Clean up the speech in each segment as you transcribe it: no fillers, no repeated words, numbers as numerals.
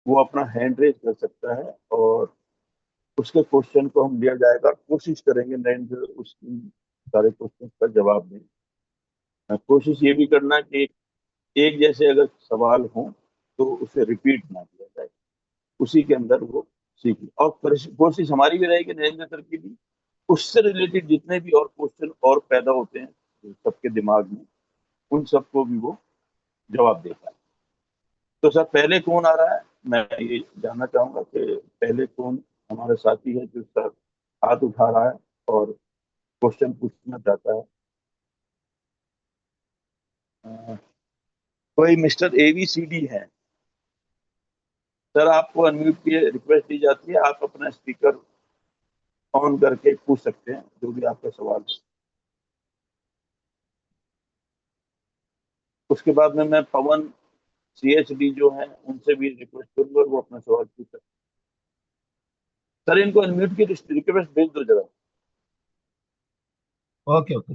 वो अपना hand raise कर सकता है और उसके क्वेश्चन को हम लिया जाएगा और कोशिश करेंगे नरेंद्र उस सारे क्वेश्चन का जवाब दें। कोशिश ये भी करना कि एक जैसे अगर सवाल हो तो उसे रिपीट ना किया जाए, उसी के अंदर वो सीखे। और कोशिश हमारी भी रहेगी नरेंद्र सर की भी, उससे रिलेटेड जितने भी और क्वेश्चन और पैदा होते हैं सबके दिमाग में, उन सबको भी वो जवाब दे पाए। तो सर पहले कौन आ रहा है, मैं ये जानना चाहूंगा कि पहले कौन हमारे साथी है जो सर हाथ उठा रहा है और क्वेश्चन पूछना चाहता है। अ, कोई मिस्टर ABCD है। सर आपको अनम्यूट की रिक्वेस्ट दी जाती है, आप अपना स्पीकर ऑन करके पूछ सकते हैं जो भी आपका सवाल है। उसके बाद में मैं पवन CHD जो है उनसे भी रिक्वेस्ट करूंगा, वो अपना सवाल पूछ सकते हैं। सर इनको अनम्यूट की रिक्वेस्ट भेज दो जरा। Okay okay.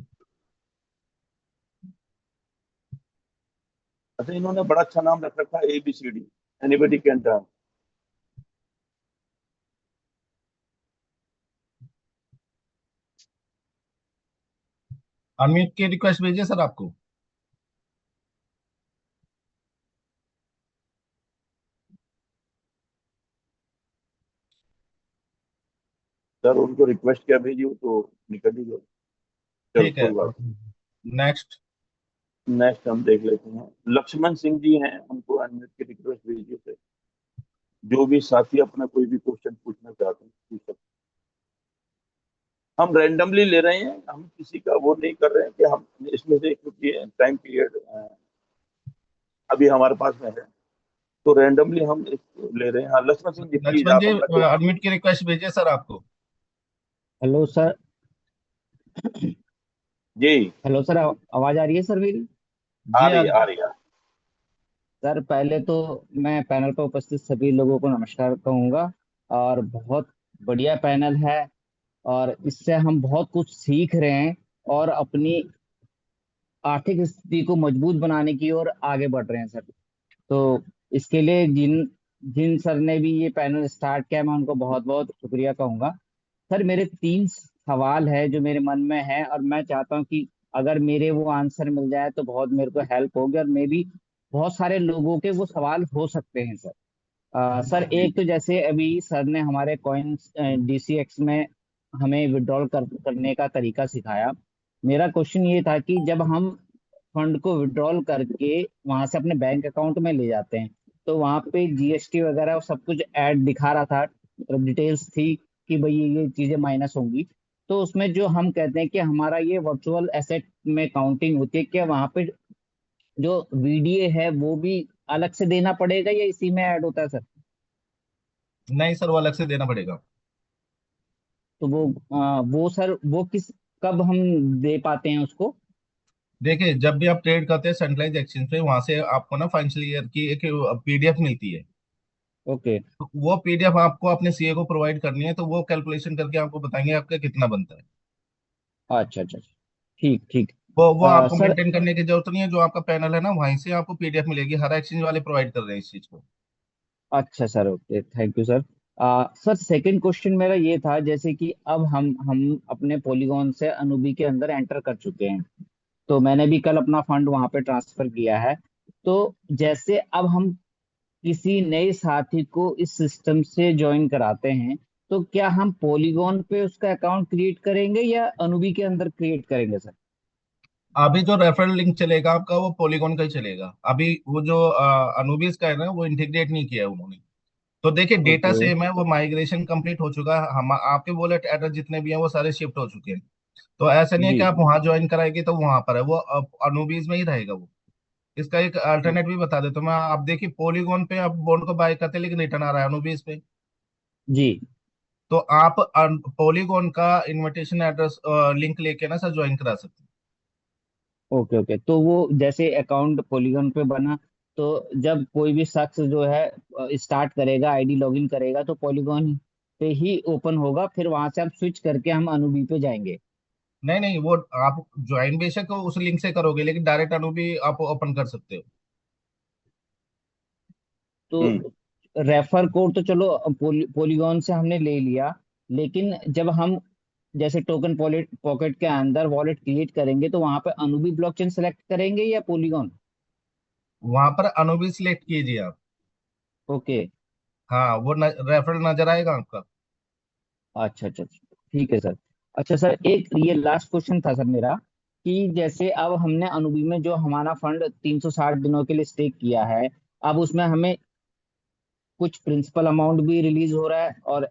अच्छा इन्होंने बड़ा अच्छा नाम रख रखा है ABCD, anybody can turn. Unmute की रिक्वेस्ट भेजिए सर आपको। सर उनको रिक्वेस्ट क्या भेजी हो तो निकल ही गए। चलो ठीक है। कोई बात नेक्स्ट। नहीं, नेक्स्ट हम देख लेते हैं। लक्ष्मण सिंह जी हैं, उनको अनम्यूट की रिक्वेस्ट भेजिए थे। जो भी साथी अपना कोई भी क्वेश्चन पूछना चाहते हैं पूछ सकते हैं। हम रैंडमली ले रहे हैं, हम किसी का वो नहीं कर रहे हैं कि हम इसमें से, क्योंकि टाइम पीरियड अभी हमारे पास में है, तो रैंडमली हम इसको ले रहे हैं। हाँ लक्ष्मण सिंह जी प्लीज लक्ष्मण आप जी अपना क्वेश्चन। अनम्यूट की रिक्वेस्ट भेजिए सर आपको। Hello sir. जी हेलो सर, आवाज आ रही है सर मेरी? आ जी रही आ है रही आ है। रही है। सर पहले तो मैं पैनल पर उपस्थित सभी लोगों को नमस्कार कहूँगा। और बहुत बढ़िया पैनल है, और इससे हम बहुत कुछ सीख रहे हैं और अपनी आर्थिक स्थिति को मजबूत बनाने की ओर आगे बढ़ रहे हैं सर। तो इसके लिए जिन जिन सर ने भी ये पैनल स्टार्ट किया, मैं उनको बहुत बहुत शुक्रिया कहूँगा। सर मेरे 3 सवाल है जो मेरे मन में है, और मैं चाहता हूँ कि अगर मेरे वो आंसर मिल जाए तो बहुत मेरे को हेल्प होगी, और मे भी बहुत सारे लोगों के वो सवाल हो सकते हैं सर। सर जी एक तो जैसे अभी सर ने हमारे कॉइन्स DCX में हमें विड्रॉल करने का तरीका सिखाया। मेरा क्वेश्चन ये था कि जब हम फंड को विड्रॉल करके वहां से अपने बैंक अकाउंट में ले जाते हैं, तो वहां पे GST वगैरह और सब कुछ ऐड दिखा रहा था, मतलब डिटेल्स थी कि भाई ये चीजें माइनस होंगी। तो उसमें जो हम कहते हैं कि हमारा ये वर्चुअल एसेट में काउंटिंग होती है, क्या वहां पे जो VDA है वो भी अलग से देना पड़ेगा या इसी में ऐड होता है सर? नहीं सर, वो अलग से देना पड़ेगा। तो वो सर वो किस कब हम दे पाते हैं उसको? देखिए, जब भी आप ट्रेड करते हैं सेंट्रलाइज एक्सचेंज पे, वहां से आपको ना फाइनेंशियल ईयर की एक PDF मिलती है। ओके। तो वो PDF आपको अपने CA को प्रोवाइड करनी है, तो वो कैलकुलेशन करके आपको बताएंगे आपका कितना बनता है। अच्छा अच्छा अच्छा। ठीक ठीक। वो आपको सर। मेंटेन करने की जरूरत नहीं है, जो आपका पैनल है ना वहीं से आपको PDF मिलेगी। हर एक्सचेंज वाले प्रोवाइड कर रहे हैं इस चीज को। अच्छा sir, okay, thank you sir. Sir second question मेरा ये था, जैसे कि अब हम अपने पॉलीगॉन से अनुबी के अंदर एंटर कर चुके हैं। तो मैंने भी कल अपना फंड वहां पे ट्रांसफर किया है। तो जैसे अब हम किसी नए साथी को इस सिस्टम से ज्वाइन कराते हैं, तो क्या हम पॉलीगॉन पे उसका अकाउंट क्रिएट करेंगे या अनुबी के अंदर क्रिएट करेंगे सर? अभी जो रेफरल लिंक चलेगा आपका, वो पॉलीगॉन का ही चलेगा। अभी वो जो अनुबीस का है ना, वो इंटीग्रेट नहीं किया है उन्होंने। तो देखिए, डेटा ओके। सेम है, वो माइग्रेशन कंप्लीट हो चुका है। हम आपके वॉलेट एड्रेस जितने भी हैं वो सारे शिफ्ट हो चुके हैं। तो ऐसा नहीं है कि जी। आप वहां ज्वाइन कराएंगे तो वहां पर है वो, अनुबीज में ही रहेगा वो। इसका एक अल्टरनेट भी बता देता हूँ मैं। आप देखिए, पॉलीगॉन पे आप बॉन्ड को बाय करते हैं लेकिन रिटर्न आ रहा है अनुबीज पे। जी। तो आप पॉलीगॉन का इनविटेशन एड्रेस लिंक लेके ना सर ज्वाइन करा सकते हैं। ओके ओके, तो वो जैसे अकाउंट पॉलीगॉन पे बना, तो जब कोई भी शख्स जो है स्टार्ट करेगा, आईडी लॉगिन करेगा, तो पॉलीगॉन पे ही ओपन होगा, फिर वहां से हम स्विच करके हम अनुबी पे जाएंगे? नहीं नहीं, वो आप ज्वाइन बेशक उस लिंक से करोगे, लेकिन डायरेक्ट अनु भी आप ओपन कर सकते हो। तो हम्म रेफर कोड तो चलो पोलीगॉन से हमने ले लिया, लेकिन जब हम जैसे टोकन पॉकेट के अंदर वॉलेट क्रिएट करेंगे तो वहां पे अनुबी ब्लॉकचेन सेलेक्ट करेंगे या पोलीगॉन? वहां पर अनुबी सिलेक्ट कीजिए आप। ओके। हाँ, वो रेफरल नजर आएगा आपका। अच्छा अच्छा अच्छा, ठीक है सर। अच्छा सर, एक ये लास्ट क्वेश्चन था सर मेरा, कि जैसे अब हमने अनुबी में जो हमारा फंड 360 दिनों के लिए स्टेक किया है, अब उसमें हमें कुछ प्रिंसिपल अमाउंट भी रिलीज हो रहा है और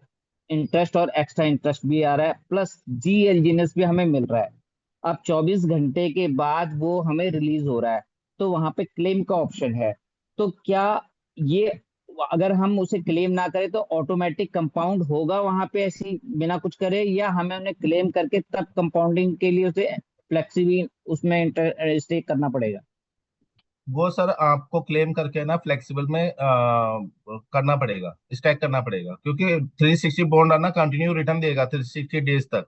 इंटरेस्ट और एक्स्ट्रा इंटरेस्ट भी आ रहा है, प्लस जीएलजीएनएस भी हमें मिल रहा है। अब 24 घंटे के बाद वो हमें रिलीज हो रहा है, तो वहां पे क्लेम का ऑप्शन है। तो क्या ये, अगर हम उसे क्लेम ना करें तो ऑटोमेटिक कंपाउंड होगा वहां पे ऐसी बिना कुछ करे, या हमें उन्हें क्लेम करके तब कंपाउंडिंग के लिए उसे फ्लेक्सिबल उसमें स्टेक करना पड़ेगा? वो सर आपको क्लेम करके ना फ्लेक्सिबल में करना पड़ेगा, स्टैक करना पड़ेगा, क्योंकि 360 बॉन्ड ना कंटिन्यू रिटर्न देगा 360 डेज तक।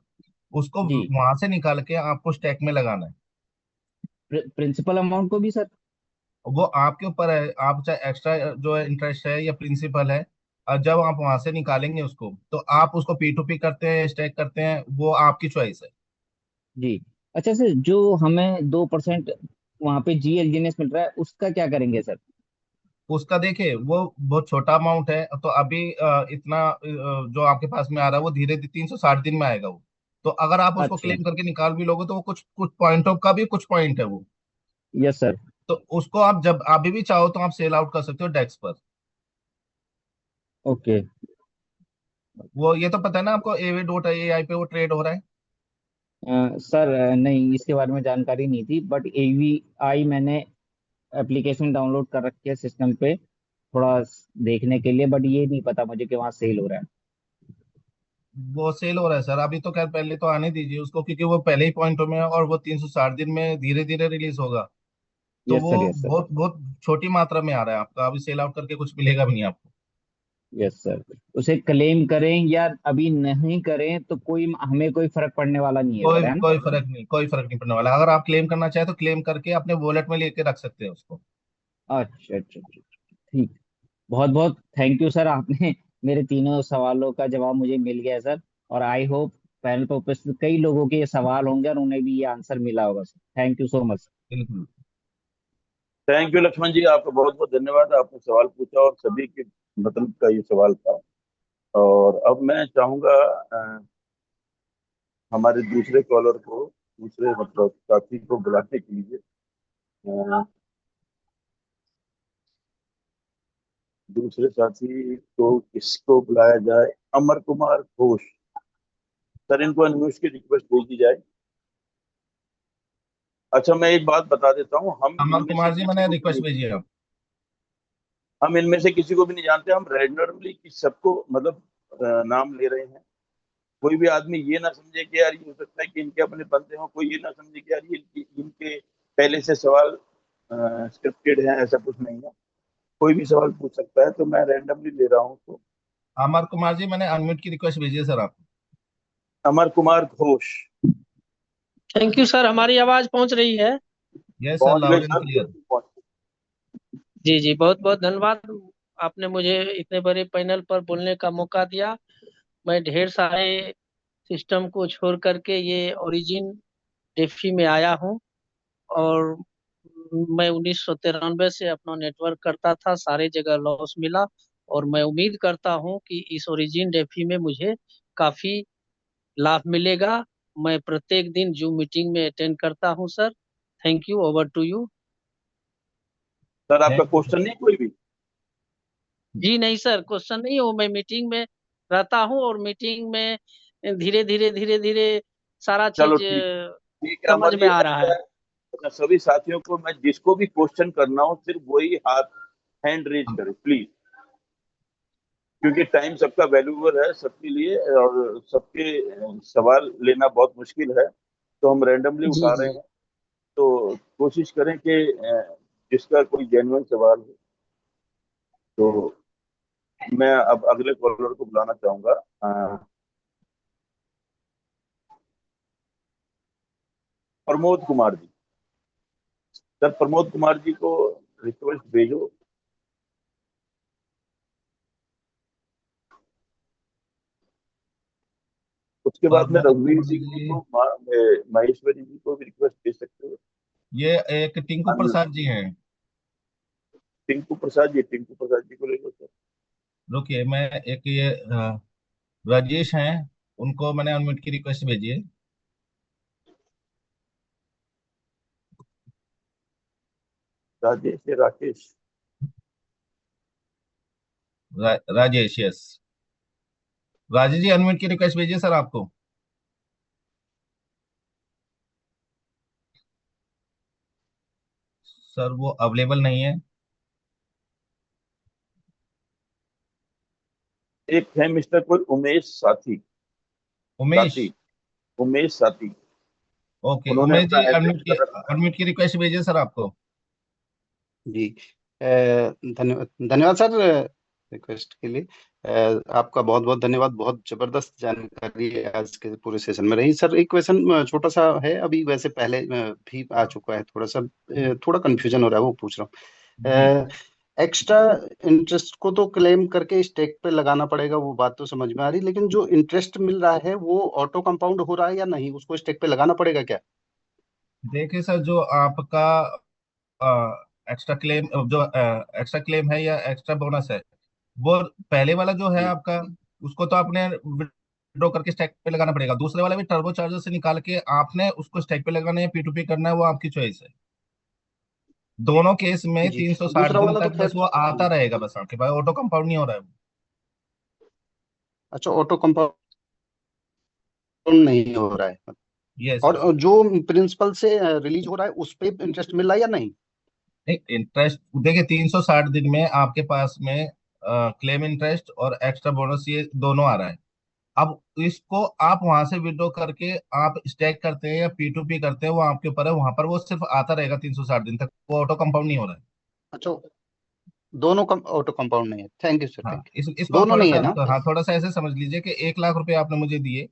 उसको जी। वहां से निकाल के आपको स्टैक में लगाना है। प्रिंसिपल अमाउंट को भी सर? वो आपके ऊपर है, आप चाहे एक्स्ट्रा जो है इंटरेस्ट है या प्रिंसिपल है, और जब आप वहां से निकालेंगे उसको, तो आप उसको P2P करते हैं, स्टैक करते हैं, वो आपकी चॉइस है। जी। अच्छा सर, जो हमें 2% वहां पे जीएलजीएनएस मिल रहा है उसका क्या करेंगे सर? उसका देखिए वो बहुत छोटा अमाउंट है, तो अभी इतना जो आपके पास में आ रहा है वो धीरे धीरे 360 दिन में आएगा वो। तो अगर आप उसको अच्छा। क्लेम करके निकाल भी लोगे तो वो कुछ कुछ पॉइंटों का भी कुछ पॉइंट है वो। Yes sir. तो उसको आप जब अभी भी चाहो तो आप सेल आउट कर सकते हो डेस्क पर। ओके। वो ये तो पता है ना आपको, AV.ai पे वो ट्रेड हो रहा है। सर नहीं, इसके बारे में जानकारी नहीं थी, बट एवीआई मैंने एप्लीकेशन डाउनलोड कर रखी है सिस्टम पे, थोड़ा देखने के लिए, बट ये नहीं पता मुझे कि वहाँ सेल हो रहा है। वो सेल हो रहा है सर अभी, तो खैर पहले तो आने दीजिए उसको, क्योंकि वो पहले ही पॉइंटों में है और वो 360 दिन में धीरे धीरे रिलीज होगा। तो यस वो सर, यस सर। बहुत बहुत छोटी मात्रा में आ रहा है आपका, अभी सेल आउट करके कुछ मिलेगा भी नहीं आपको। Yes sir. उसे क्लेम करें या अभी नहीं करें तो कोई हमें कोई फर्क पड़ने वाला नहीं है कोई सर, है ना? कोई फर्क नहीं, कोई फर्क नहीं पड़ने वाला। अगर आप क्लेम करना चाहें तो क्लेम करके अपने वॉलेट में लेके रख सकते हैं उसको। अच्छा अच्छा अच्छा, ठीक। बहुत बहुत थैंक यू सर, आपने मेरे तीनों सवालों का जवाब मुझे मिल गया है सर। और आई होप पैनल पर उपस्थित कई लोगों के ये सवाल होंगे और उन्हें भी ये आंसर मिला होगा sir. Thank you so much. बिल्कुल। थैंक यू लक्ष्मण जी, आपका बहुत बहुत धन्यवाद। आपने सवाल पूछा और सभी के मतलब का ये सवाल था। और अब मैं चाहूंगा हमारे दूसरे कॉलर को, दूसरे मतलब साथी को बुलाने के लिए। अ, दूसरे साथी को किसको बुलाया जाए? अमर कुमार घोष सर, इनको अनम्यूट की रिक्वेस्ट भेजी जाए। अच्छा, मैं एक बात बता देता हूँ, अमर कुमार जी मैंने रिक्वेस्ट भेजी है आप। हम इनमें से किसी को भी नहीं जानते। हम रैंडमली सबको मतलब नाम ले रहे हैं। कोई भी आदमी ये ना समझे कि यार ये हो सकता है कि इनके अपने बंदे हों, कोई ये ना समझे कि यार ये इनके पहले से सवाल स्क्रिप्टेड है, ऐसा कुछ नहीं है। कोई भी सवाल पूछ सकता है, तो मैं रैंडमली ले रहा हूँ। तो अमर कुमार जी मैंने अनम्यूट की रिक्वेस्ट भेजी है सर आपको। Amar Kumar Ghosh thank you sir, हमारी आवाज पहुंच रही है? यस सर, पहुंच गए लाउड एंड सर, क्लियर। बिल्कुल पहुंच जी जी, बहुत बहुत धन्यवाद। आपने मुझे इतने बड़े पैनल पर बोलने का मौका दिया। मैं ढेर सारे सिस्टम को छोड़ करके ये ओरिजिन डेफी में आया हूँ। और मैं 1993 से अपना नेटवर्क करता था, सारे जगह लॉस मिला। और मैं उम्मीद करता हूँ कि इस ओरिजिन डेफी में मुझे काफी लाभ मिलेगा। मैं प्रत्येक दिन जूम मीटिंग में अटेंड करता हूँ sir. Thank you, over to you. Sir, आपका थैंक यू क्वेश्चन नहीं कोई भी? जी नहीं सर, क्वेश्चन नहीं हो, मैं मीटिंग में रहता हूँ और मीटिंग में धीरे धीरे सारा चलो चीज ठीक, ठीक है समझ अमर में जी। आ रहा अच्छा, है। अच्छा, सभी साथियों को मैं जिसको भी क्वेश्चन करना हो सिर्फ वही हाथ हैंड रेज करे प्लीज, क्योंकि टाइम सबका वैल्यूबल है सबके लिए और सबके सवाल लेना बहुत मुश्किल है। तो हम रैंडमली जी उठा रहे जी। हैं। तो कोशिश करें कि जिसका कोई जेन्युइन सवाल हो। तो मैं अब अगले कॉलर को बुलाना चाहूंगा। प्रमोद कुमार जी। सर, प्रमोद कुमार जी को रिक्वेस्ट भेजो। उसके बाद में रघुवीर वर्मा सिंह जी जी, को, माहेश्वरी जी को भी रिक्वेस्ट दे सकते हो। ये एक टिंकू प्रसाद जी हैं। टिंकू प्रसाद जी को ले लो सर। रुकिए, मैं एक ये राजेश हैं, उनको मैंने अनम्यूट की रिक्वेस्ट भेजी है। राजेश या राकेश? राजेश, यस। राजेश जी, अनम्यूट की रिक्वेस्ट भेजिए सर आपको। सर वो अवेलेबल नहीं है। एक है मिस्टर कोई उमेश साथी, उमेश। साथी, उमेश साथी। ओके, उन्होंने उमेश अपना जी, एड्रेस कर रखा है। अनम्यूट की रिक्वेस्ट भेजिए सर आपको। जी, धन्यवाद धन्यवाद सर रिक्वेस्ट के लिए। आपका बहुत बहुत धन्यवाद। बहुत जबरदस्त जानकारी है आज के पूरे सेशन में रही। सर एक क्वेश्चन छोटा सा है, अभी वैसे पहले भी आ चुका है, थोड़ा सा थोड़ा कंफ्यूजन हो रहा है, वो पूछ रहा जी, हूँ। एक्स्ट्रा इंटरेस्ट को तो क्लेम करके स्टेक पे लगाना पड़ेगा, वो बात तो समझ में आ रही, लेकिन जो इंटरेस्ट मिल रहा है वो ऑटो कंपाउंड हो रहा है या नहीं, उसको स्टेक पे लगाना पड़ेगा क्या? देखिए सर, जो आपका एक्स्ट्रा क्लेम, जो एक्स्ट्रा क्लेम है या एक्स्ट्रा बोनस है, वो पहले वाला जो है जी आपका, उसको तो आपने विड्रॉ करके स्टैक पे लगाना पड़ेगा। दूसरे वाला भी टर्बो चार्जर से निकाल के आपने उसको स्टैक पे लगाना है या P2P करना है, वो आपकी चॉइस है। दोनों केस में जी, 360 दूसरा दिन वाला तो तक बस खैर। वो आता रहेगा, बस आपके पास ऑटो कंपाउंड नहीं हो रहा है। अच्छा, ऑटो कंपाउंड नहीं हो रहा है। यस और यस। जो प्रिंसिपल से रिलीज हो रहा है उस पे इंटरेस्ट मिल रहा है या नहीं? नहीं, इंटरेस्ट देखिए, 360 दिन में आपके पास में क्लेम इंटरेस्ट और एक्स्ट्रा बोनस ये दोनों आ रहा है। अब इसको आप वहां से विड्रॉ करके आप स्टैक करते हैं या P2P करते हैं, वो आपके ऊपर है। वहां पर वो सिर्फ आता रहेगा 360 दिन तक, वो ऑटो कंपाउंड नहीं हो रहा है। अच्छा, दोनों कम ऑटो कंपाउंड नहीं है। थैंक यू सर, हाँ, थैंक यू। इसको आप दोनों थोड़ा नहीं सा, है ना? हाँ, थोड़ा सा ऐसे समझ लीजिए कि 1 लाख रुपए आपने मुझे दिए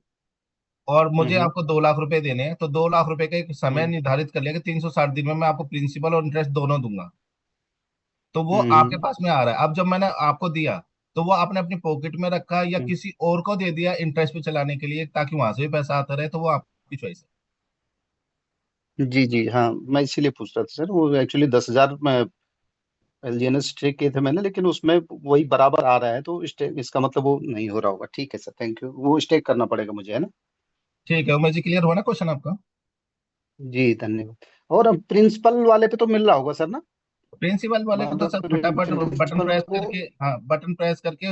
और मुझे हम्म आपको 2 लाख रुपए देने हैं, तो 2 लाख रुपए का एक समय हम्म निर्धारित कर लिया कि 360 दिन में मैं आपको प्रिंसिपल और इंटरेस्ट दोनों दूंगा। तो वो आपके हम्म पास में आ रहा है। अब जब मैंने आपको दिया, तो वो आपने अपनी पॉकेट में रखा या हम्म। किसी और को दे दिया इंटरेस्ट पे चलाने के लिए, ताकि वहां से भी पैसा आता रहे, तो वो आपकी चॉइस है। जी जी, हाँ, मैं इसीलिए पूछ रहा था सर। वो एक्चुअली 10,000 एलजीएनएस स्टेक किए थे मैंने, लेकिन उसमें वही बराबर आ रहा है, तो स्टेक इसका मतलब वो नहीं हो रहा होगा। ठीक है सर, थैंक यू। वो स्टेक करना पड़ेगा मुझे, है ना? ठीक है, उमेश जी, क्लियर हुआ ना क्वेश्चन आपका? जी धन्यवाद। और अब प्रिंसिपल वाले पे तो मिल रहा होगा सर ना? प्रिंसिपल वाले को तो मतलब सर फटाफट बटन प्रिंसिपल प्रेस को। करके, हाँ, बटन प्रेस करके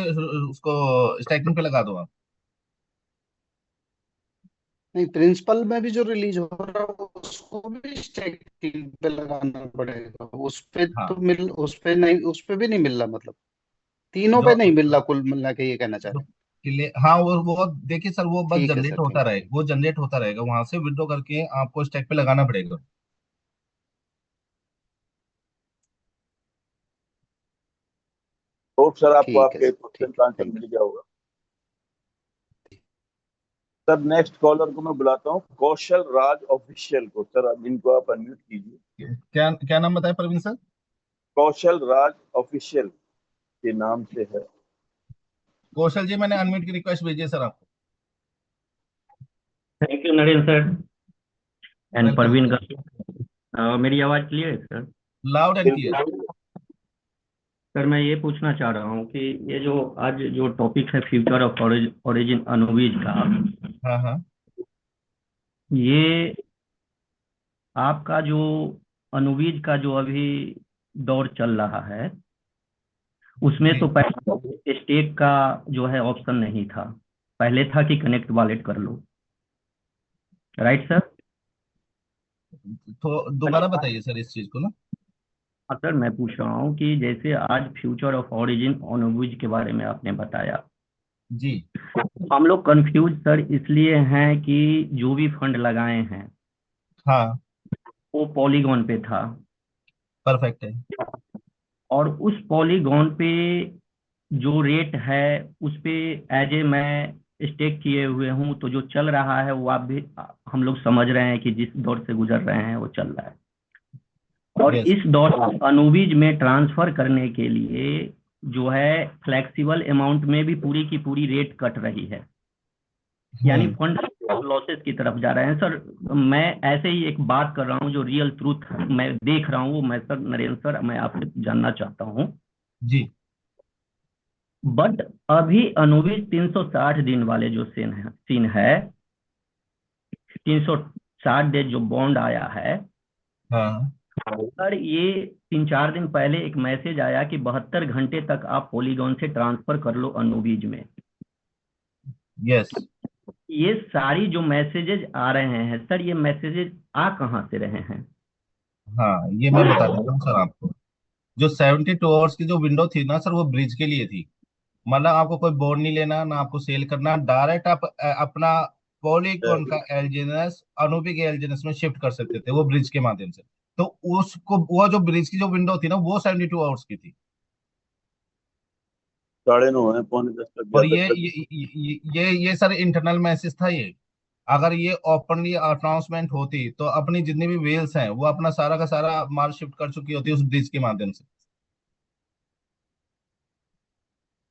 उसको स्टैकिंग पे लगा दो आप। नहीं, प्रिंसिपल में भी जो रिलीज हो रहा है उसको भी स्टैकिंग पे लगाना पड़ेगा। उस पे तो हाँ, मिल, उस पे नहीं, उस पे भी नहीं मिल रहा मतलब? तीनों जो पे नहीं मिल रहा, कुल मिला के ये कहना चाह जो रहे हैं? क्लियर, हाँ, वो देखिए सर, वो बस ठीक है जनरेट सर, होता थैंक रहेगा, वो जनरेट होता रहेगा, वहां से विड्रॉ करके आपको स्टैक पे लगाना पड़ेगा। Hope sir you. आपको ठीक है आपके सर, क्वेश्चन ठीक का है, आंसर थैंक मिल गया होगा। सर नेक्स्ट कॉलर को मैं बुलाता हूँ, कौशल राज ऑफिशियल को। सर अब इनको आप अनम्यूट कीजिए। क्या क्या नाम बताया प्रवीण सर? कौशल राज ऑफिशियल के नाम से है। कौशल जी, मैंने अनम्यूट की रिक्वेस्ट भेजी है सर आपको। Thank you Narendra sir and welcome Parveen sir. का। मेरी आवाज़ क्लियर है सर? Loud and clear. बिल्कुल। सर मैं ये पूछना चाह रहा हूँ कि ये जो आज जो टॉपिक है फ्यूचर ऑफ ओरिजिन अनुबीज का, हाँ हाँ। ये आपका जो अनुबीज का जो अभी दौर चल रहा है, उसमें जी, तो पहले स्टेक का जो है ऑप्शन नहीं था। पहले था कि कनेक्ट वॉलेट कर लो, राइट सर? तो दोबारा बताइए सर इस चीज को ना। हाँ सर, मैं पूछ रहा हूँ कि जैसे आज फ्यूचर ऑफ ओरिजिन अनुबीज के बारे में आपने बताया, जी, हम लोग कंफ्यूज सर इसलिए हैं कि जो भी फंड लगाए हैं हाँ, वो पॉलीगॉन पे था, परफेक्ट है। और उस पॉलीगॉन पे जो रेट है उस पे एज ए मैं स्टेक किए हुए हूँ, तो जो चल रहा है वो आप भी हम लोग समझ रहे हैं कि जिस दौर से गुजर रहे हैं वो चल रहा है। और यस। इस दौर अनुबीज में ट्रांसफर करने के लिए जो है फ्लेक्सिबल अमाउंट में भी पूरी की पूरी रेट कट रही है। यानी फंड लॉसेस की तरफ जा रहे हैं सर। मैं ऐसे ही एक बात कर रहा हूँ, जो रियल ट्रूथ मैं देख रहा हूँ, वो मैं सर नरेंद्र सर मैं आपसे जानना चाहता हूँ। जी। बट अभी अनुविज 360 दिन वाले जो सीन है 360 डेज जो बॉन्ड आया है हाँ। सर, ये 3-4 दिन पहले एक मैसेज आया कि 72 घंटे तक आप पॉलीगॉन से ट्रांसफर कर लो अनुवीज में। यस। ये सारी जो मैसेजेस आ रहे हैं सर, ये मैसेजेस आ कहाँ से रहे हैं? हाँ, ये मैं बता देता हूँ सर आपको। जो 72 आवर्स की जो विंडो थी ना सर, वो ब्रिज के लिए थी। मतलब आपको कोई बॉन्ड नहीं लेना, ना आपको सेल करना, डायरेक्ट आप अपना पॉलीगॉन का एलजीएनएस अनुपी के एलजीएनएस में शिफ्ट कर सकते थे, वो ब्रिज के माध्यम से। तो उसको, वो जो ब्रिज की जो विंडो थी ना, वो 72 आवर्स की थी। 9:30 है, 9:45 तक गया और था ये कल। ये सर इंटरनल मैसेज था ये। अगर ये ओपनली अनाउंसमेंट होती तो अपनी जितनी भी वेल्स हैं वो अपना सारा का सारा माल शिफ्ट कर चुकी होती उस ब्रिज के माध्यम से।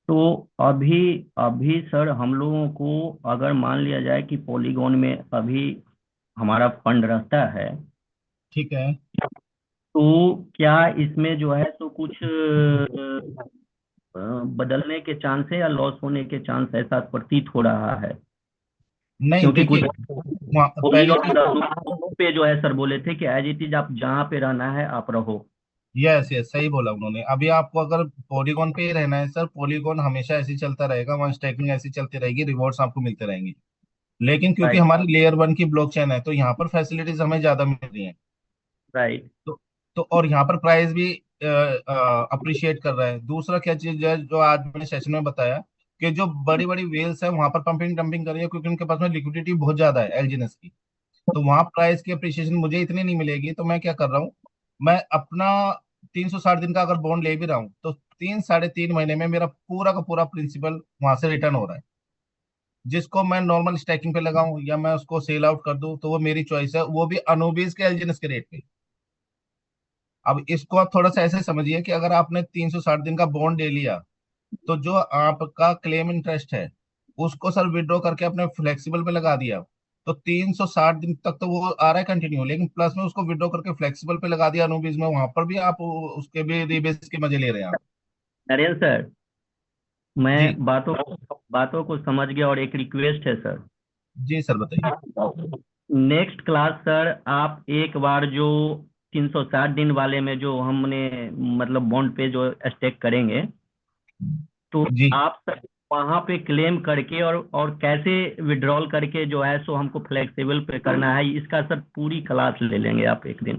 तो अभी अभी सर हम लोगों को अगर मान लिया जाए कि पॉलीगॉन में अभी हमारा फंड रहता है, ठीक है। तो क्या इसमें जो है तो कुछ बदलने के चांस है या लॉस होने के चांस ऐसा प्रतीत हो रहा है? नहीं क्योंकि कुछ देखिए, पहली पॉलीगॉन चीज, पे जो है सर बोले थे कि एज इट इज आप जहाँ पे रहना है आप रहो। यस यस सही बोला उन्होंने। अभी आपको अगर पॉलीगॉन पे ही रहना है सर, पॉलीगॉन हमेशा ऐसे ही चलता रहेगा, वहाँ स्टेकिंग ऐसी चलती रहेगी, रिवॉर्ड्स आपको मिलते रहेंगे। लेकिन क्योंकि राइट। हमारी लेयर 1 की ब्लॉकचेन है तो यहाँ पर फैसिलिटीज हमें ज्यादा मिल रही हैं। राइट। तो और यहाँ पर प्राइस भी अप्रिशिएट कर रहा है। दूसरा क्या चीज है जो आज मैंने सेशन में बताया, कि जो बड़ी बड़ी वेल्स है वहां पर पंपिंग डंपिंग कर रही है, क्योंकि उनके पास में लिक्विडिटी बहुत ज्यादा है एलजीएनएस की। तो वहां प्राइस की अप्रिशिएशन मुझे इतनी नहीं मिलेगी, तो मैं क्या कर रहा हूँ, मैं अपना 360 दिन का अगर बॉन्ड ले भी रहा हूँ तो 3 साढ़े 3 महीने में मेरा पूरा का पूरा प्रिंसिपल वहां से रिटर्न हो रहा है। जिसको मैं नॉर्मल स्टैकिंग पे लगाऊं या मैं उसको सेल आउट कर दूं तो वो मेरी चॉइस है, वो भी अनुबीज के एलजीएनएस के रेट पे। अब इसको आप थोड़ा सा ऐसे समझिए कि अगर आपने 360 दिन का बॉन्ड ले लिया तो जो आपका क्लेम इंटरेस्ट है उसको सर विड्रॉ करके अपने फ्लेक्सिबल पे लगा दिया, तो 360 दिन तक तो वो आ रहा है कंटिन्यू, लेकिन प्लस में उसको विड्रॉ करके फ्लेक्सिबल पे लगा दिया अनुबीज में, वहां पर भी आप उसके भी रिबेट्स के मजे ले रहे हैं आप। नरेंद्र सर, जी। मैं बातों को समझ गया, और एक रिक्वेस्ट है सर। जी सर बताइए। नेक्स्ट क्लास सर, आप एक बार जो 360 दिन वाले में जो हमने मतलब बॉन्ड पे जो स्टेक करेंगे, तो जी आप सर वहां पे क्लेम करके और कैसे विड्रॉल करके जो है सो हमको फ्लेक्सिबल पे करना है, इसका सर पूरी क्लास ले लेंगे आप एक दिन।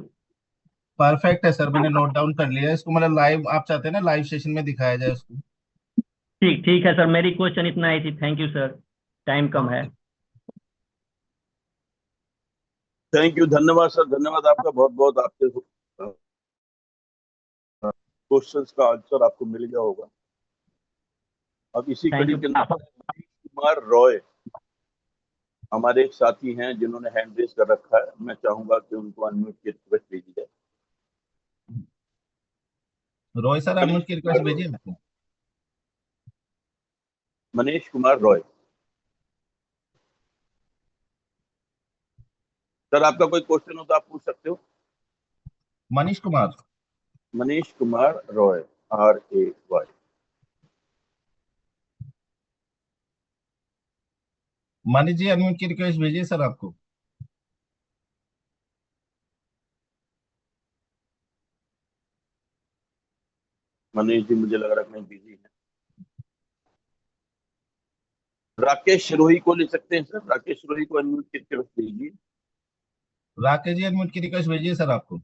परफेक्ट है सर, मैंने नोट डाउन कर लिया इसको। मतलब लाइव आप चाहते हैं ना, लाइव सेशन में दिखाया जाए उसको। ठीक ठीक है सर, मेरी क्वेश्चन इतना ही थी। थैंक यू सर, टाइम कम है। ओके। थैंक यू, धन्यवाद सर, धन्यवाद आपका बहुत बहुत। आपके क्वेश्चंस का आंसर आपको मिल गया होगा। अब इसी थैंक कड़ी यू। के अंदर कुमार रॉय हमारे एक साथी हैं जिन्होंने हैंड रेज कर रखा है। मैं चाहूंगा कि उनको अनम्यूट की रिक्वेस्ट भेजी जाए। रॉय सर अनम्यूट की रिक्वेस्ट भेजिए आपको। मनीष कुमार रॉय सर, आपका कोई क्वेश्चन हो तो आप पूछ सकते हो। मनीष कुमार। मनीष कुमार रॉय, RAY। मनीष जी अनम्यूट की रिक्वेस्ट भेजिए सर आपको। मनीष जी मुझे लग रहा है कहीं बिजी है। राकेश रोही को ले सकते हैं सर, राकेश रोही को अनम्यूट की रिक्वेस्ट भेजिए। राकेश जी अनम्यूट की रिक्वेस्ट भेजिए सर आपको।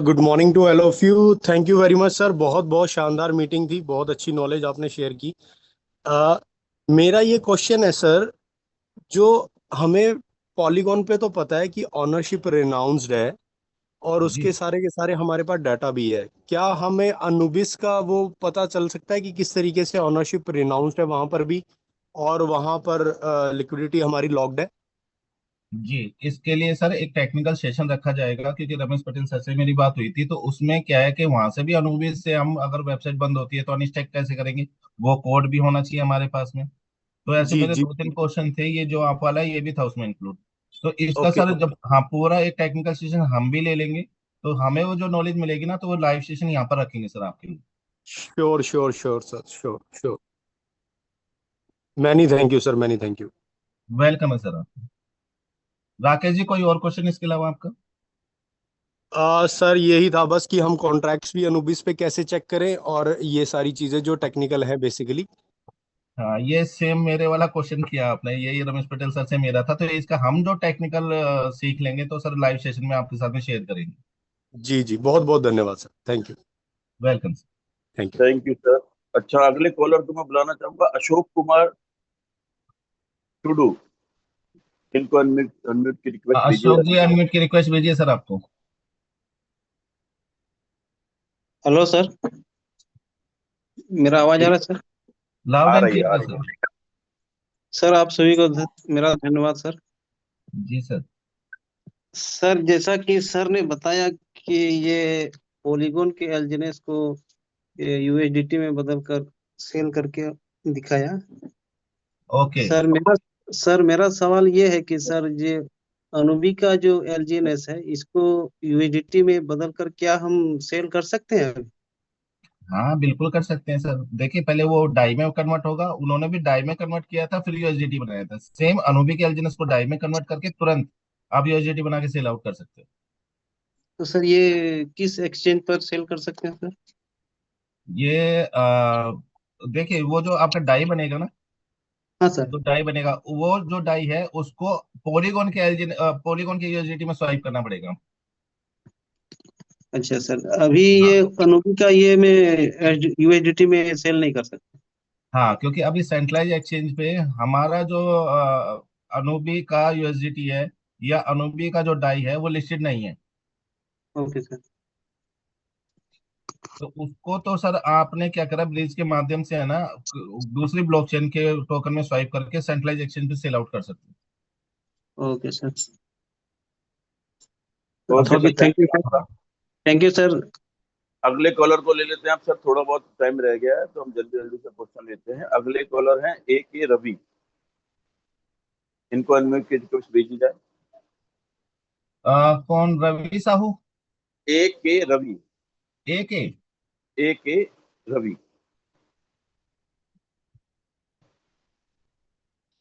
Good morning to all of you. Thank you very much sir, बहुत बहुत शानदार मीटिंग थी, बहुत अच्छी नॉलेज आपने शेयर की। uh, मेरा ये क्वेश्चन है सर, जो हमें पॉलीगॉन पे तो पता है कि ऑनरशिप रिनाउंस्ड है और जी। उसके सारे के सारे हमारे पास डाटा भी है, क्या हमें अनुबिस का वो पता चल सकता है कि किस तरीके से ऑनरशिप रिनाउंस्ड है वहां पर भी, और वहां पर लिक्विडिटी हमारी लॉक्ड है? जी, इसके लिए सर एक टेक्निकल सेशन रखा जाएगा, क्योंकि रमेश पटेल सर से मेरी बात हुई थी, तो उसमें क्या है कि वहां से भी अनुबीज से हम अगर वेबसाइट बंद होती है तो अनस्टैक कैसे करेंगे, वो कोड भी होना चाहिए हमारे पास में। तो ऐसे जी मेरे जी 2-3 क्वेश्चन थे, ये जो आप वाला है ये भी था उसमें इंक्लूड। तो इसका ओके सर ओके जब हाँ पूरा एक टेक्निकल सेशन हम भी ले लेंगे, तो हमें वो जो नॉलेज मिलेगी ना, तो वो लाइव सेशन यहाँ पर रखेंगे सर आपके लिए। Sure sure sure sir sure sure. Many thank you sir, many thank you. Welcome है सर आप। राकेश जी, कोई और क्वेश्चन इसके अलावा आपका? सर यही था बस कि हम कॉन्ट्रैक्ट्स भी अनुबिस पे कैसे चेक करें, और ये सारी चीजें जो टेक्निकल है बेसिकली। हाँ, ये सेम मेरे वाला क्वेश्चन किया आपने, यही रमेश पटेल सर से मेरा था, तो इसका हम जो टेक्निकल सीख लेंगे तो सर लाइव सेशन में आपके साथ में शेयर करेंगे। जी जी, बहुत बहुत धन्यवाद sir, thank you. Welcome sir. Thank you. Thank you sir. अच्छा, अगले कॉलर को मैं बुलाना चाहूंगा, अशोक कुमार टुडू। इनको अनम्यूट अनम्यूट की रिक्वेस्ट अशोक भेजिए। जी, अनम्यूट की रिक्वेस्ट भेजिए सर आपको। हेलो सर, मेरा आवाज आ रहा है सर? लाउड आ एंड रही है, आ क्लियर रही सर। है। सर आप सभी को मेरा धन्यवाद सर। जी सर। सर जैसा कि सर ने बताया कि ये पॉलीगॉन के एलजीएनएस को यूएसडीटी में बदलकर सेल करके दिखाया। ओके। सर मेरा सवाल ये है कि सर ये अनुबी का जो एलजीएनएस है इसको यूएसडीटी में बदलकर क्या हम सेल कर सकते हैं? हाँ बिल्कुल कर सकते हैं सर। देखिए, पहले वो डाई में कन्वर्ट होगा, उन्होंने भी डाई में कन्वर्ट किया था, फिर यूएसडीटी बनाया था। सेम अनूबी के एल्जिनस को डाई में कन्वर्ट करके तुरंत आप यूएसडीटी बना के सेल आउट कर सकते हो। तो सर ये किस एक्सचेंज पर सेल कर सकते हैं सर? ये देखिए, वो जो आपका डाई बनेगा ना, हाँ सर। जो डाई बनेगा, वो जो डाई है उसको पॉलीगॉन के यूएसडीटी में स्वाइप करना पड़ेगा। अच्छा सर, अभी ये हाँ। अनोखी का ये मैं यूएसडीटी में सेल नहीं कर सकता। हाँ, क्योंकि अभी सेंट्रलाइज एक्सचेंज पे हमारा जो अनूबी का यूएसडीटी है या अनूबी का जो डाई है वो लिस्टेड नहीं है। Okay sir. तो उसको तो सर आपने क्या करा, ब्रिज के माध्यम से है ना, दूसरी ब्लॉकचेन के टोकन में स्वाइप करके सेंट्रलाइज एक्सचेंज पे सेल आउट कर सकते ओके सर। ओके ठीक है, sir, thank thank you sir. You. Thank you sir. अगले कॉलर को ले लेते हैं आप सर, थोड़ा बहुत टाइम रह गया है तो हम जल्दी जल्दी से क्वेश्चन लेते हैं। अगले कॉलर हैं ए के रवि। इनको अनम्यूट की रिक्वेस्ट भेजी जाए। कौन, रवि साहू? ए के रवि। ए के? ए के रवि।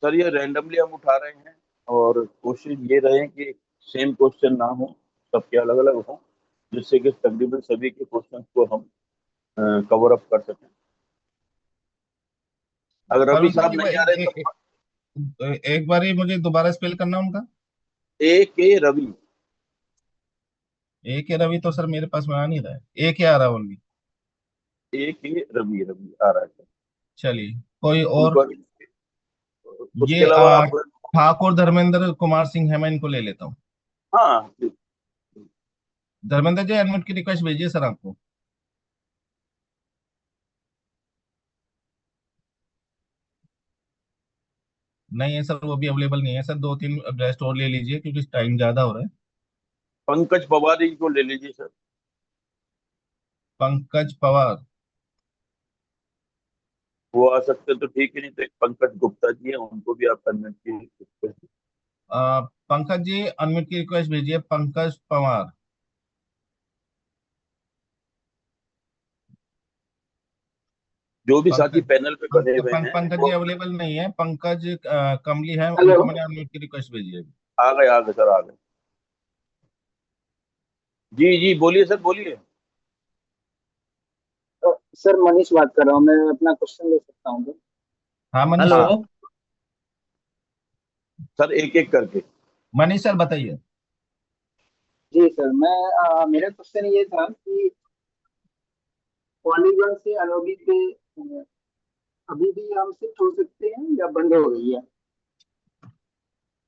सर ये रैंडमली हम उठा रहे हैं और कोशिश ये रहे कि सेम क्वेश्चन ना हो, सबके अलग अलग हो, जिससे कि तकरीबन सभी के क्वेश्चन को हम कवर अप कर सकें। अगर रवि परवीन सर साहब जी, वो नहीं आ रहे तो एक बार ही मुझे दोबारा स्पेल करना उनका। ए के रवि। ए के रवि तो सर मेरे पास में आ नहीं रहा है, ए के आ रहा है ओनली। ए के रवि रवि आ रहा है। चलिए, कोई और? उनको उसके ये अलावा आप। ठाकुर धर्मेंद्र कुमार सिंह है, मैं इनको ले लेता हूँ। हाँ, धर्मेंद्र जी, अनम्यूट की रिक्वेस्ट भेजिए सर आपको। नहीं है सर, वो भी अवेलेबल नहीं है सर। 2-3 गेस्ट और ले लीजिए क्योंकि टाइम ज्यादा हो रहा है। पंकज पवार जी को ले लीजिए सर। पंकज पवार? वो आ सकते तो ठीक है, नहीं तो एक पंकज गुप्ता जी है, उनको भी आप कन्वेंट की पंकज जी, अनम्यूट की रिक्वेस्ट भेजिए, पंकज पवार। जो भी साथी पंकज पैनल पे बने हुए हैं पंकज जी वो। अवेलेबल नहीं है। पंकज कमली है, हेलो। उनको मैंने अनम्यूट की रिक्वेस्ट भेजी है। आ गए सर, आ गए। जी जी, बोलिए सर, बोलिए। सर मनीष बात कर रहा हूँ, मैं अपना क्वेश्चन ले सकता हूँ तो? हाँ मनीष हेलो। सर। सर एक एक करके। मनीष सर बताइए। जी सर, मैं मेरा क्वेश्चन ये था कि पॉलीगॉन से अनोबी पे अभी भी हम शिफ्ट हो सकते हैं या बंद हो गई है?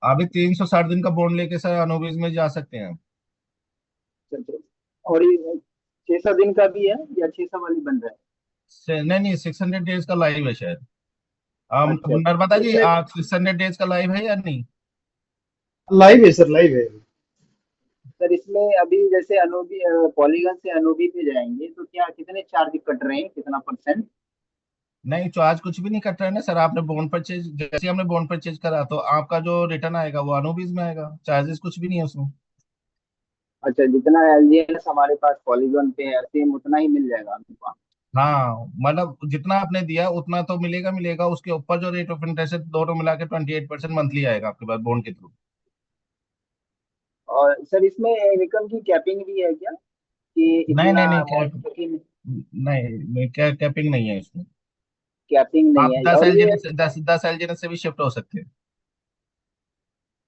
अभी 360 दिन का बॉन्ड लेके सर अनोबिस में जा सकते हैं। चल चल। और ये 600 दिन का भी है या 600 वाली बंद है? नहीं नहीं, 600 डेज का लाइव है शायद। अच्छा अच्छा, नर्मदा तो जी, इसमें 600 डेज का लाइव है या नहीं? लाइव है सर, लाइव है। सर इसमें अभी जैसे अनोबी पॉलीगॉन से अनोबी पे जाएंगे तो क्या कितने चार्ज कट रहे हैं, कितना परसेंट? नहीं, चार्ज कुछ भी नहीं कट रहा है ना सर। आपने बॉन्ड परचेज, जैसे ही हमने बॉन्ड परचेज करा तो आपका जो रिटर्न आएगा वो अनुबीज में आएगा, चार्जेस कुछ भी नहीं है उसमें। अच्छा, जितना एलजीएस हमारे पास पॉलीगॉन पे है सेम उतना ही मिल जाएगा हमको। हाँ, मतलब जितना आपने दिया उतना तो मिलेगा मिलेगा, उसके ऊपर जो रेट ऑफ इंटरेस्ट है दोनों मिला के 28% मंथली आएगा आपके पास बॉन्ड के थ्रू। और सर इसमें इनकम की कैपिंग भी है क्या, कि नहीं इतना नहीं नहीं, अमाउंट की नहीं कैपिंग नहीं है इसमें। कैपिंग नहीं आप है? दस और ये एलजीएनएस 10 एलजीएनएस से भी शिफ्ट हो सकते हैं।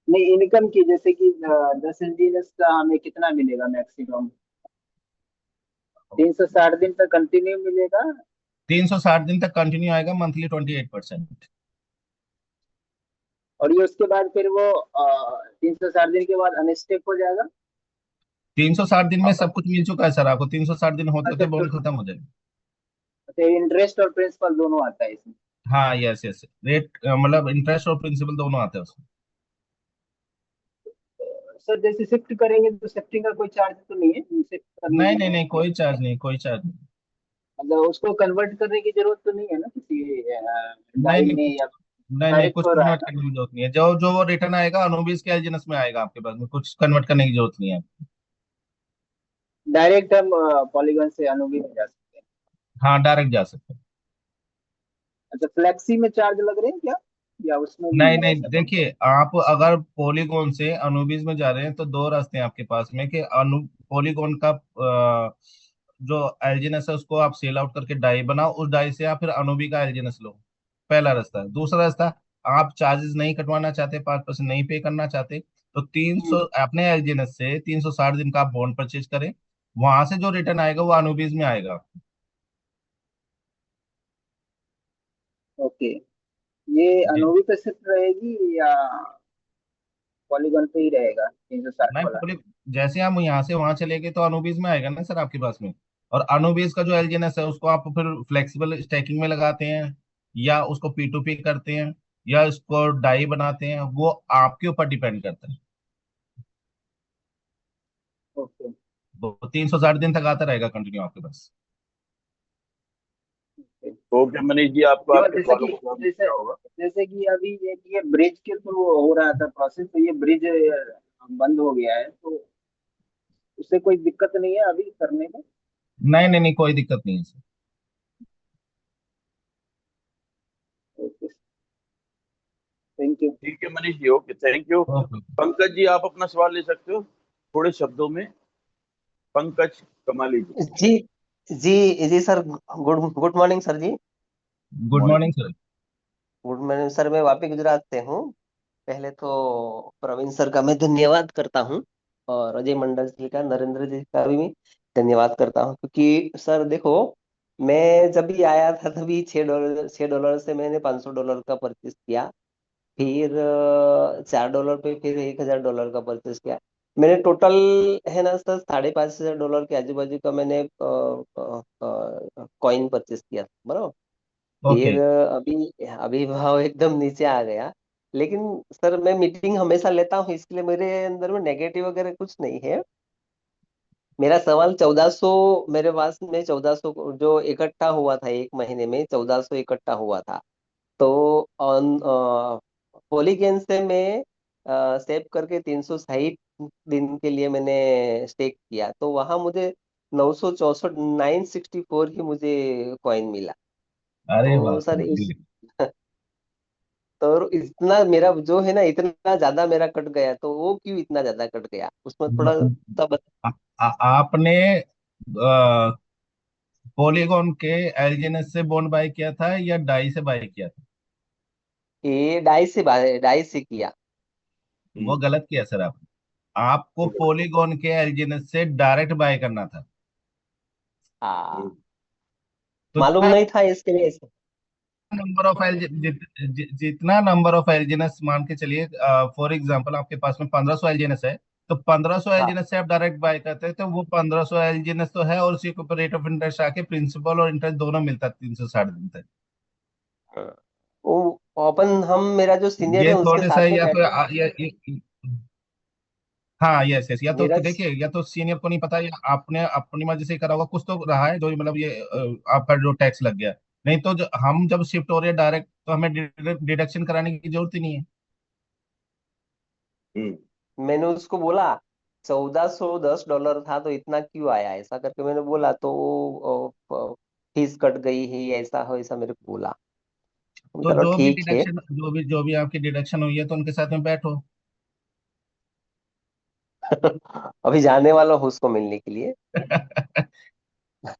नहीं, इनकम की जैसे कि 10 एलजीएस का हमें कितना मिलेगा मैक्सिमम? 360 दिन तक कंटिन्यू मिलेगा? 360 दिन तक कंटिन्यू आएगा, मंथली 28%। और ये उसके बाद फिर वो 360 दिन के बाद अनस्टेक हो जाएगा? 360 दिन में सब कुछ मिल चुका है सर आपको, 360 दिन होते अच्छा होते तो बॉन्ड खत्म हो जाएगा। अच्छा, इंटरेस्ट और प्रिंसिपल दोनों आता है इसमें? हाँ, यस यस, रेट मतलब इंटरेस्ट और प्रिंसिपल दोनों आते हैं उसमें। सर जैसे शिफ्ट करेंगे तो शिफ्टिंग का कोई चार्ज तो नहीं है शिफ्ट करने नहीं के नहीं लिए? नहीं, कोई चार्ज नहीं, कोई चार्ज नहीं। मतलब उसको कन्वर्ट करने की जरूरत तो नहीं है ना किसी नहीं डाई नहीं में, कुछ, या नहीं नहीं, डायरेक्ट कुछ हो रहा है कन्वर्ट ना? करने की जरूरत नहीं है। जो जो वो रिटर्न आएगा अनुबीस के एलजीएनएस में आएगा आपके पास में, कुछ कन्वर्ट करने की जरूरत नहीं है। डायरेक्ट हम पॉलीगॉन से अनुभी में जा सकते हैं? हाँ, डायरेक्ट जा सकते हैं। अच्छा, फ्लेक्सी में चार्ज लग रहे हैं क्या, या उसमें भी नहीं है नहीं, ऐसा कुछ? देखिए आप अगर पॉलीगॉन से अनुबीज में जा रहे हैं तो दो रास्ते हैं आपके पास में, कि अनु पॉलीगॉन का जो एलजीएनएस है उसको आप सेल आउट करके डाई बनाओ, उस डाई से आप फिर अनुबी का एलजीएनएस लो। पहला रास्ता है। दूसरा रास्ता, आप चार्जेस नहीं कटवाना चाहते, 5% नहीं पे करना चाहते, तो 300 हम्म, अपने एलजीएनएस से 360 दिन का आप बॉन्ड परचेज करें, वहां से जो रिटर्न आएगा वो अनुबीज में आएगा। ओके। ये जी। अनुभी पे शिफ्ट रहेगी या पॉलीगॉन पे ही रहेगा 360 नहीं, वाला? पूरे जैसे हम यहाँ से वहां चले गए तो अनुबीज में आएगा ना सर आपके पास में। और अनुबीज का जो एलजीएनएस है उसको आप फिर फ्लेक्सिबल स्टैकिंग में लगाते हैं, या उसको P2P करते हैं, या इसको डाई बनाते हैं, वो आपके ऊपर डिपेंड करता है। ओके। वो 360 दिन तक आता रहेगा कंटिन्यू आपके पास। ओके। ओके मनीष जी, आपको जो आपके जैसे सवालों कि का जवाब मिल जैसे गया होगा। जैसे कि अभी ये ब्रिज के थ्रू हो रहा था प्रोसेस, तो ये ब्रिज बंद हो गया है, तो उससे कोई दिक्कत नहीं है अभी करने में? नहीं नहीं नहीं, कोई दिक्कत नहीं है सर। Okay, thank you. ठीक है Manish ji, okay, thank you. Okay. Pankaj ji, आप अपना सवाल ले सकते हो थोड़े शब्दों में। पंकज कमाली जी। जी जी जी sir. Good good morning sir जी। Good morning. Morning sir. Good morning sir. मैं वापी गुजरात से हूँ। पहले तो प्रवीण सर का मैं धन्यवाद करता हूँ, और अजय मंडल जी का, नरेंद्र जी का भी मैं धन्यवाद करता हूँ, क्योंकि सर देखो, मैं जब भी आया था तभी $6 से मैंने $500 का परचेस किया। फिर $4 पे फिर $1000 का परचेस किया। मैंने टोटल है ना सर $5500 के आजू बाजू का मैंने कॉइन परचेस किया था, बराबर। ओके। फिर अभी अभी भाव एकदम नीचे आ गया। लेकिन सर मैं मीटिंग हमेशा लेता हूँ, इसलिए मेरे अंदर में नेगेटिव वगैरह कुछ नहीं है। मेरा सवाल 1400, मेरे पास में 1400 जो इकट्ठा हुआ था, एक महीने में 1400 इकट्ठा हुआ था। तो ऑन पॉलीगेन से मैं सेव करके 360 दिन के लिए मैंने स्टेक किया, तो वहां मुझे 964 964 ही मुझे कॉइन मिला। अरे तो वाह सर सर, इस ग्रेट। तो इतना मेरा जो है ना, इतना ज्यादा मेरा कट गया, तो वो क्यों इतना ज्यादा कट गया, उसमें थोड़ा सा आपने पॉलीगॉन के एलजीएनएस से बॉन्ड बाय किया था या डाई से बाय किया था? ये डाई से किया। वो गलत किया सर आपने। आपको पॉलीगॉन के एलजीएनएस से डायरेक्ट बाय करना था। आ, तो मालूम नहीं था इसके लिए। नंबर ऑफ एल जितना नंबर ऑफ एलजीएनएस मान के चलिए, फॉर एग्जांपल आपके पास में 1500 एलजीएनएस है, तो 1500 हाँ, एलजीएनएस से आप डायरेक्ट बाय करते हैं, तो वो 1500 एलजीएनएस तो है, और उसी के ऊपर रेट ऑफ इंटरेस्ट आके प्रिंसिपल और इंटरेस्ट दोनों मिलता है 360 दिन तक। वो अपन हम मेरा जो सीनियर है ये उसके थोड़े सा साथ में या फिर बैठे। हाँ, यस यस, या तो मेरा देखिए, या तो सीनियर को नहीं पता, या आपने अपनी मर्जी से करा होगा कुछ तो रहा है जो मतलब ये आपका जो टैक्स लग गया। नहीं तो हम जब शिफ्ट हो रहे हैं डायरेक्ट, तो हमें डिडक्शन कराने की जरूरत ही नहीं है। मैंने उसको बोला $1410 था तो इतना क्यों आया, ऐसा करके मैंने बोला तो फीस कट गई है, ऐसा हो ऐसा मेरे को बोला। तो चलो जो भी ठीक है। डिडक्शन, जो भी आपकी डिडक्शन हुई है, तो उनके साथ में बैठो। अभी जाने वाला हूँ उसको मिलने के लिए।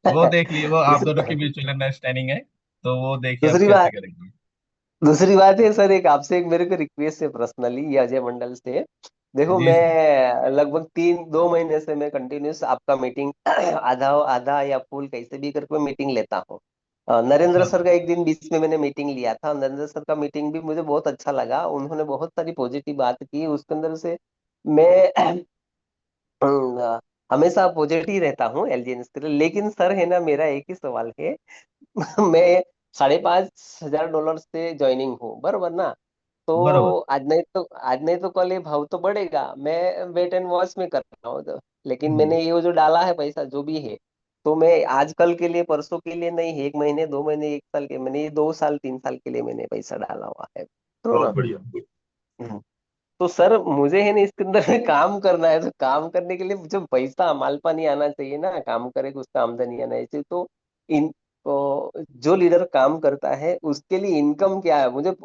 वो देख लिए, वो आप दोनों की दूसरी म्यूचुअल अंडरस्टैंडिंग है, तो वो देखिए आप कैसे बात करेंगे। दूसरी बात है सर, एक आपसे एक मेरे को रिक्वेस्ट है पर्सनली, ये अजय मंडल से। देखो जी सर। मैं लगभग 2 महीने से मैं कंटिन्यूस आपका मीटिंग आधा आधा या फुल कैसे भी करके मीटिंग लेता हूँ। नरेंद्र हाँ सर का एक दिन बीच में मैंने मीटिंग लिया था, नरेंद्र सर का मीटिंग भी मुझे बहुत अच्छा लगा, उन्होंने बहुत सारी पॉजिटिव बात की उसके अंदर से। मैं हमेशा पॉजिटिव रहता हूँ एलजीएनएस के लिए, लेकिन सर है ना, मेरा एक ही सवाल है। मैं $5,500 से ज्वाइनिंग हूँ बरोबर ना, तो बरोबर। आज नहीं तो कल ये भाव तो बढ़ेगा, मैं वेट एंड वॉच में कर रहा हूँ तो। लेकिन हम्म। मैंने ये जो डाला है पैसा जो भी है, तो मैं आज कल के लिए परसों के लिए नहीं है, 1 महीने 2 महीने 1 साल के, मैंने ये 2 साल 3 साल के लिए मैंने पैसा डाला हुआ है, तो बहुत ना। बढ़िया। हम्म। तो सर मुझे है ना इसके अंदर में काम करना है, तो काम करने के लिए मुझे पैसा माल पानी आना चाहिए ना, काम करे उसका आमदनी आना चाहिए, तो इन जो लीडर काम करता है उसके लिए इनकम क्या है, मुझे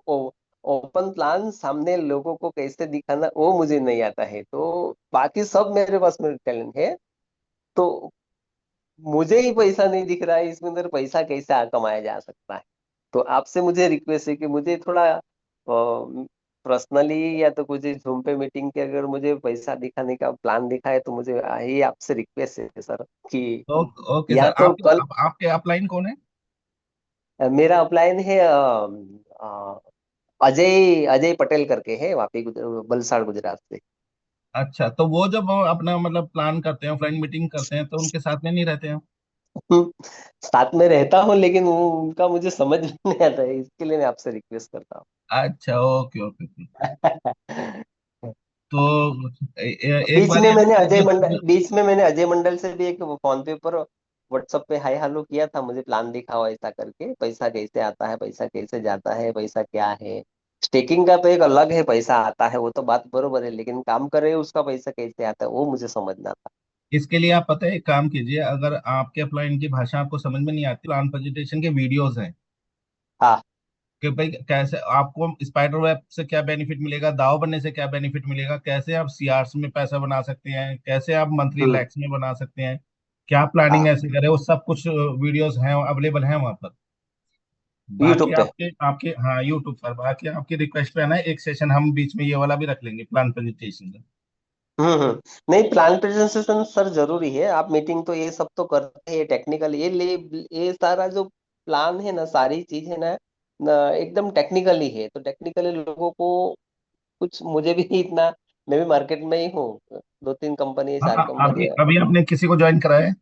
ओपन प्लान सामने लोगों को कैसे दिखाना वो मुझे नहीं आता है, तो बाकी सब मेरे पास में टैलेंट है, तो मुझे ही पैसा नहीं दिख रहा है इसमें अंदर, पैसा कैसे कमाया जा सकता है। तो आपसे मुझे रिक्वेस्ट है कि मुझे थोड़ा पर्सनली या तो कुछ जूम पे मीटिंग के अगर मुझे पैसा दिखाने का प्लान दिखा है तो मुझे यही आपसे रिक्वेस्ट है सर कि ओके या सर, तो कल। आपके अपलाइन कौन है? मेरा अपलाइन है अजय अजय पटेल करके है, वहाँ पे बलसाड़ गुजरात से। अच्छा, तो वो जब अपना मतलब प्लान करते हैं, ऑफलाइन मीटिंग करते हैं, तो उनके साथ में नहीं रहते हैं? साथ में रहता हूँ लेकिन उनका मुझे समझ में नहीं आता है, इसके लिए मैं आपसे रिक्वेस्ट करता अच्छा, ओके ओके ओके। हूँ। तो एक बार ये बीच में मैंने अजय मंडल से भी एक फोन पे पर व्हाट्सएप पे हाय हेलो किया था, मुझे प्लान दिखाओ ऐसा करके, पैसा कैसे आता है, पैसा कैसे जाता है, पैसा क्या है। स्टेकिंग का तो एक अलग है, पैसा आता है वो तो बात बरोबर है, लेकिन काम कर रहे हैं उसका पैसा कैसे आता है वो मुझे समझना था। इसके लिए आप पता है, एक काम कीजिए, अगर आपके अपलाइन की भाषा आपको समझ में नहीं आती, प्लान प्रेजेंटेशन के वीडियोस हैं हाँ। कि भाई कैसे आपको स्पाइडर वेब से क्या बेनिफिट मिलेगा, दाव बनने से क्या बेनिफिट मिलेगा, कैसे आप सीआरस में पैसा बना सकते हैं, कैसे आप मंथली हम्म। लैक्स में बना सकते हैं, क्या प्लानिंग हाँ। ऐसे करें, वो सब कुछ वीडियोस हैं, अवेलेबल हैं वहां पर। बाकी यूट्यूब पे। आपके आपके हाँ, यूट्यूब पर। बाकी आपकी रिक्वेस्ट पे है ना, एक सेशन हम बीच में ये वाला भी रख लेंगे, प्लान प्रेजेंटेशन का। नहीं, प्लान प्रेजेंटेशन सर जरूरी है, आप मीटिंग तो ये सब तो करते हैं टेक्निकल, ये सारा जो प्लान है ना, सारी चीज है ना एकदम टेक्निकली है, तो टेक्निकली लोगों को कुछ, मुझे भी इतना, मैं भी मार्केट में ही हूँ, 2-3 कंपनी है, चार अभी कंपनी है, अभी आपने किसी को ज्वाइन कराया है?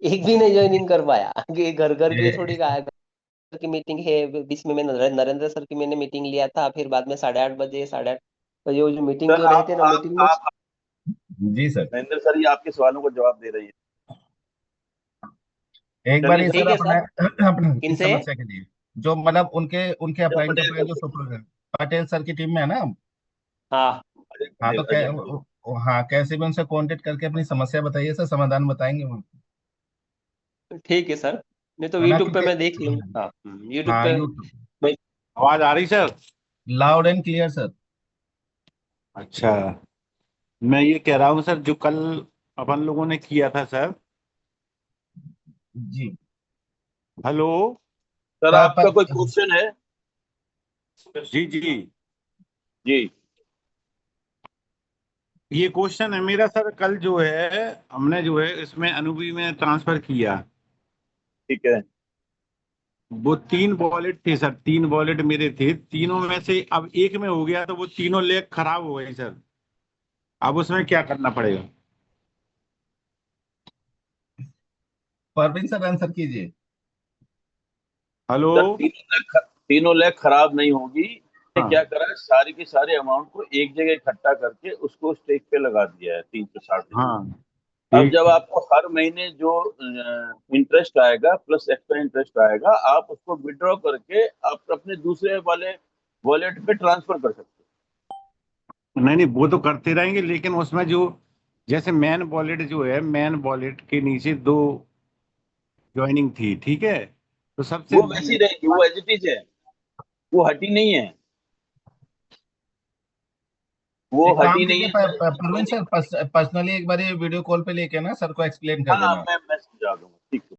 एक भी नहीं ज्वाइनिंग कर पाया। कि घर घर के लिए थोड़ी ये- कहा, घर की मीटिंग है, बीच में मैं नरेंद्र सर की मैंने मीटिंग लिया था, फिर बाद में 8:30 बजे 8:30 बजे वो जो मीटिंग सर जो रहते हैं ना मीटिंग में। आप जी सर। महेंद्र सर, ये आपके सवालों का जवाब दे रही है। एक बार चलिए ये सर। सर ठीक है अपना सर। अपने इस किनसे? समस्या के लिए, जो मतलब उनके उनके अजय अपलाइन पटेल का जो सर से। सुपर पटेल सर की टीम में है ना। हाँ। अजय हाँ तो पटेल, अजय पटेल। हाँ, कैसे भी उनसे कांटेक्ट करके अपनी समस्या बताइए सर, समाधान बताएंगे वो, ठीक है सर, नहीं तो है ना, यूट्यूब पे क्योंकि मैं देख लूंगा, हाँ यूट्यूब हाँ पे। यूट्यूब, मैं आवाज आ रही sir? Loud and clear sir. अच्छा, मैं ये कह रहा हूँ सर, जो कल अपन लोगों ने किया था सर। जी। हेलो। सर आपका कोई क्वेश्चन है? जी जी। जी। ये क्वेश्चन है मेरा सर, कल जो है हमने जो है इसमें अनुबी में ट्रांसफर किया, ठीक है। वो 3 वॉलेट थे सर, 3 वॉलेट मेरे थे, तीनों में से अब एक में हो गया, तो वो तीनों लेग खराब हो गए सर, अब उसमें क्या करना पड़ेगा? परवीन सर आंसर कीजिए। हेलो। सर तीनों लेग खराब नहीं होगी। ये क्या हाँ करा है, सारी की सारे अमाउंट को एक जगह इकट्ठा करके उसको स्टेक पे लगा दिया है 360 दिन। हाँ अब ठीक जब है। आपको हर महीने जो इंटरेस्ट आएगा प्लस एक्स्ट्रा इंटरेस्ट आएगा, आप उसको विड्रॉ करके आप अपने दूसरे वाले वॉलेट पे ट्रांसफर कर सकते नहीं नहीं, वो तो करते रहेंगे, लेकिन उसमें जो जैसे मैन वॉलेट जो है, मैन वॉलेट के नीचे 2 ज्वाइनिंग थी, ठीक है, तो हो। वो वैसी रहेगी, वो एज इट इज है, वो हटी नहीं है, वो एक काम हटी नहीं कीजिए, है सर। प्रवीण सर, पर्सनली एक बार ये वीडियो कॉल पे लेके ना सर को एक्सप्लेन कर हाँ, देना। मैं समझा दूंगा, ठीक है।